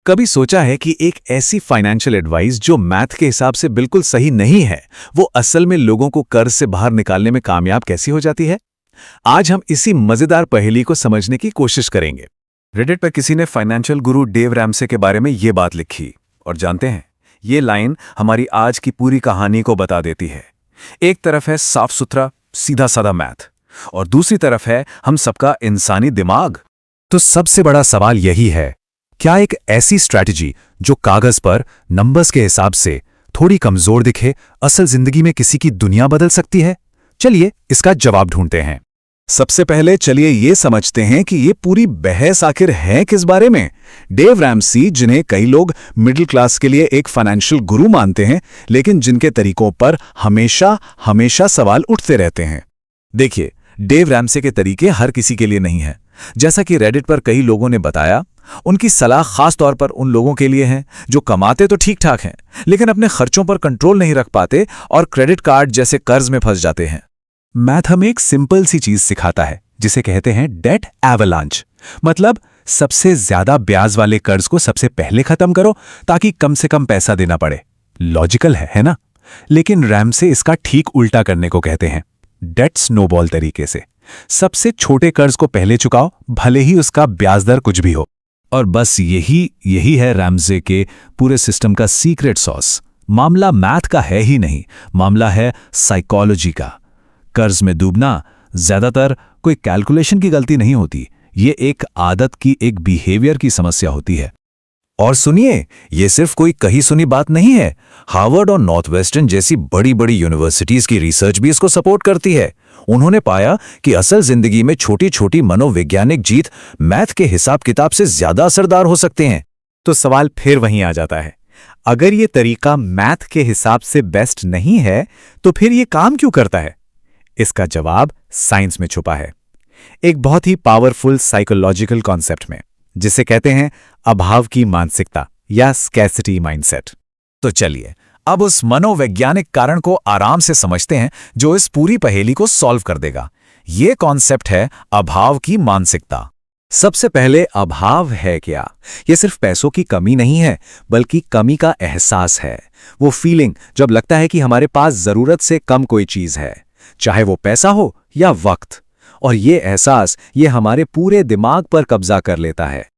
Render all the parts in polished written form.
कभी सोचा है कि एक ऐसी फाइनेंशियल एडवाइस जो मैथ के हिसाब से बिल्कुल सही नहीं है, वो असल में लोगों को कर्ज से बाहर निकालने में कामयाब कैसी हो जाती है? आज हम इसी मजेदार पहेली को समझने की कोशिश करेंगे। रेडिट पर किसी ने फाइनेंशियल गुरु डेव रैमसे के बारे में ये बात लिखी, और जानते हैं, ये लाइन हमारी आज की पूरी कहानी को बता देती है। एक तरफ है साफ सुथरा सीधा साधा मैथ, और दूसरी तरफ है हम सबका इंसानी दिमाग। तो सबसे बड़ा सवाल यही है, क्या एक ऐसी स्ट्रैटेजी जो कागज पर नंबर्स के हिसाब से थोड़ी कमजोर दिखे, असल जिंदगी में किसी की दुनिया बदल सकती है? चलिए इसका जवाब ढूंढते हैं। सबसे पहले चलिए ये समझते हैं कि ये पूरी बहस आखिर है किस बारे में। डेव रैमसी, जिन्हें कई लोग मिडिल क्लास के लिए एक फाइनेंशियल गुरु मानते हैं, लेकिन जिनके तरीकों पर हमेशा हमेशा सवाल उठते रहते हैं। देखिए, डेव रैमसे के तरीके हर किसी के लिए नहीं है। जैसा कि रेडिट पर कई लोगों ने बताया, उनकी सलाह खास तौर पर उन लोगों के लिए है जो कमाते तो ठीक ठाक हैं, लेकिन अपने खर्चों पर कंट्रोल नहीं रख पाते और क्रेडिट कार्ड जैसे कर्ज में फंस जाते हैं। मैथ हमें एक सिंपल सी चीज सिखाता है, जिसे कहते हैं डेट एवलांच। मतलब सबसे ज्यादा ब्याज वाले कर्ज को सबसे पहले खत्म करो ताकि कम से कम पैसा देना पड़े। लॉजिकल है ना? लेकिन रैमसे इसका ठीक उल्टा करने को कहते हैं, डेट स्नोबॉल तरीके से। सबसे छोटे कर्ज को पहले चुकाओ, भले ही उसका ब्याज दर कुछ भी हो। और बस यही है रैमसे के पूरे सिस्टम का सीक्रेट सॉस। मामला मैथ का है ही नहीं, मामला है साइकोलॉजी का। कर्ज में डूबना ज्यादातर कोई कैलकुलेशन की गलती नहीं होती, ये एक आदत की, एक बिहेवियर की समस्या होती है। और सुनिए, ये सिर्फ कोई कही सुनी बात नहीं है। हार्वर्ड और नॉर्थवेस्टर्न जैसी बड़ी बड़ी यूनिवर्सिटीज की रिसर्च भी इसको सपोर्ट करती है। उन्होंने पाया कि असल जिंदगी में छोटी छोटी मनोवैज्ञानिक जीत मैथ के हिसाब किताब से ज्यादा असरदार हो सकते हैं। तो सवाल फिर वहीं आ जाता है, अगर ये तरीका मैथ के हिसाब से बेस्ट नहीं है, तो फिर ये काम क्यों करता है? इसका जवाब साइंस में छुपा है, एक बहुत ही पावरफुल साइकोलॉजिकल कॉन्सेप्ट में, जिसे कहते हैं अभाव की मानसिकता या स्कैर्सिटी माइंडसेट। तो चलिए अब उस मनोवैज्ञानिक कारण को आराम से समझते हैं जो इस पूरी पहेली को सॉल्व कर देगा। यह कॉन्सेप्ट है अभाव की मानसिकता। सबसे पहले, अभाव है क्या? यह सिर्फ पैसों की कमी नहीं है, बल्कि कमी का एहसास है। वो फीलिंग जब लगता है कि हमारे पास जरूरत से कम कोई चीज है, चाहे वो पैसा हो या वक्त। और ये एहसास ये हमारे पूरे दिमाग पर कब्जा कर लेता है।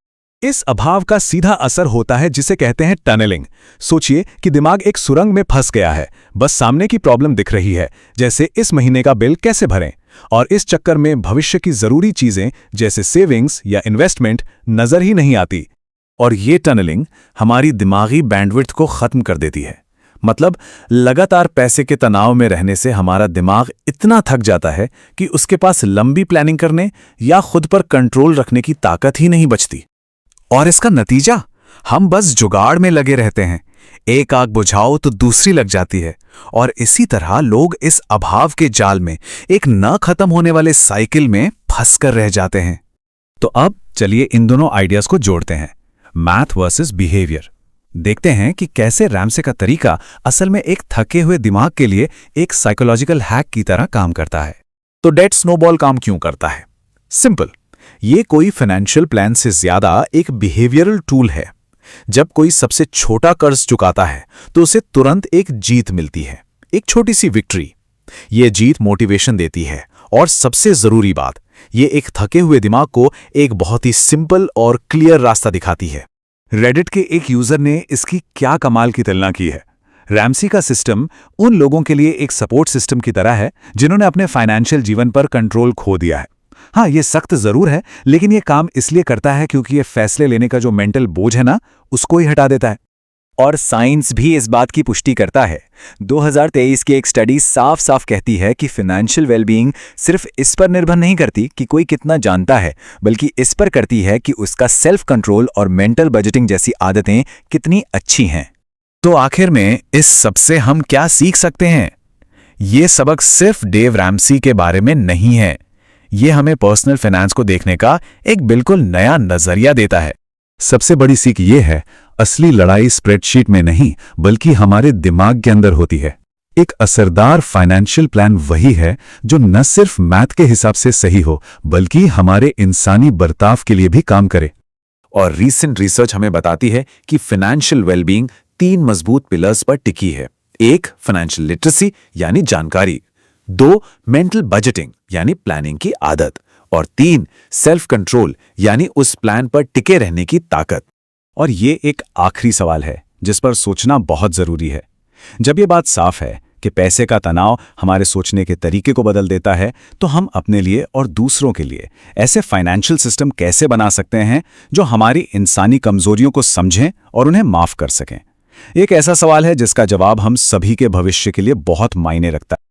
इस अभाव का सीधा असर होता है जिसे कहते हैं टनलिंग। सोचिए कि दिमाग एक सुरंग में फंस गया है, बस सामने की प्रॉब्लम दिख रही है, जैसे इस महीने का बिल कैसे भरें, और इस चक्कर में भविष्य की जरूरी चीजें जैसे सेविंग्स या इन्वेस्टमेंट नजर ही नहीं आती। और ये टनलिंग हमारी दिमागी बैंडविड्थ को खत्म कर देती है। मतलब लगातार पैसे के तनाव में रहने से हमारा दिमाग इतना थक जाता है कि उसके पास लंबी प्लानिंग करने या खुद पर कंट्रोल रखने की ताकत ही नहीं बचती। और इसका नतीजा, हम बस जुगाड़ में लगे रहते हैं। एक आग बुझाओ तो दूसरी लग जाती है, और इसी तरह लोग इस अभाव के जाल में, एक न खत्म होने वाले साइकिल में फंस कर रह जाते हैं। तो अब चलिए इन दोनों आइडियाज को जोड़ते हैं, मैथ वर्सेस बिहेवियर। देखते हैं कि कैसे रैमसे का तरीका असल में एक थके हुए दिमाग के लिए एक साइकोलॉजिकल हैक की तरह काम करता है। तो डेट स्नोबॉल काम क्यों करता है? सिंपल, ये कोई फाइनेंशियल प्लान से ज्यादा एक बिहेवियरल टूल है। जब कोई सबसे छोटा कर्ज चुकाता है तो उसे तुरंत एक जीत मिलती है, एक छोटी सी विक्ट्री। ये जीत मोटिवेशन देती है, और सबसे जरूरी बात, ये एक थके हुए दिमाग को एक बहुत ही सिंपल और क्लियर रास्ता दिखाती है। रेडिट के एक यूजर ने इसकी क्या कमाल की तुलना की है। रैमसी का सिस्टम उन लोगों के लिए एक सपोर्ट सिस्टम की तरह है जिन्होंने अपने फाइनेंशियल जीवन पर कंट्रोल खो दिया है। हाँ, ये सख्त जरूर है, लेकिन ये काम इसलिए करता है क्योंकि ये फैसले लेने का जो मेंटल बोझ है ना, उसको ही हटा देता है। और साइंस भी इस बात की पुष्टि करता है। 2023 की एक स्टडी साफ साफ कहती है कि फाइनेंशियल वेलबीइंग सिर्फ इस पर निर्भर नहीं करती कि कोई कितना जानता है, बल्कि इस पर करती है कि उसका सेल्फ कंट्रोल और मेंटल बजटिंग जैसी आदतें कितनी अच्छी हैं। तो आखिर में इस सबसे हम क्या सीख सकते हैं? ये सबक सिर्फ डेव रैमसी के बारे में नहीं है, ये हमें पर्सनल फाइनेंस को देखने का एक बिल्कुल नया नजरिया देता है। सबसे बड़ी सीख ये है, असली लड़ाई स्प्रेडशीट में नहीं, बल्कि हमारे दिमाग के अंदर होती है। एक असरदार फाइनेंशियल प्लान वही है जो न सिर्फ मैथ के हिसाब से सही हो, बल्कि हमारे इंसानी बर्ताव के लिए भी काम करे। और रीसेंट रिसर्च हमें बताती है कि फाइनेंशियल वेलबींग 3 मजबूत पिलर्स पर टिकी है। 1 फाइनेंशियल लिटरेसी यानी जानकारी, 2 मेंटल बजटिंग यानी प्लानिंग की आदत, और 3 सेल्फ कंट्रोल यानी उस प्लान पर टिके रहने की ताकत। और ये एक आखिरी सवाल है जिस पर सोचना बहुत जरूरी है। जब ये बात साफ है कि पैसे का तनाव हमारे सोचने के तरीके को बदल देता है, तो हम अपने लिए और दूसरों के लिए ऐसे फाइनेंशियल सिस्टम कैसे बना सकते हैं जो हमारी इंसानी कमजोरियों को समझें और उन्हें माफ कर सकें। एक ऐसा सवाल है जिसका जवाब हम सभी के भविष्य के लिए बहुत मायने रखता है।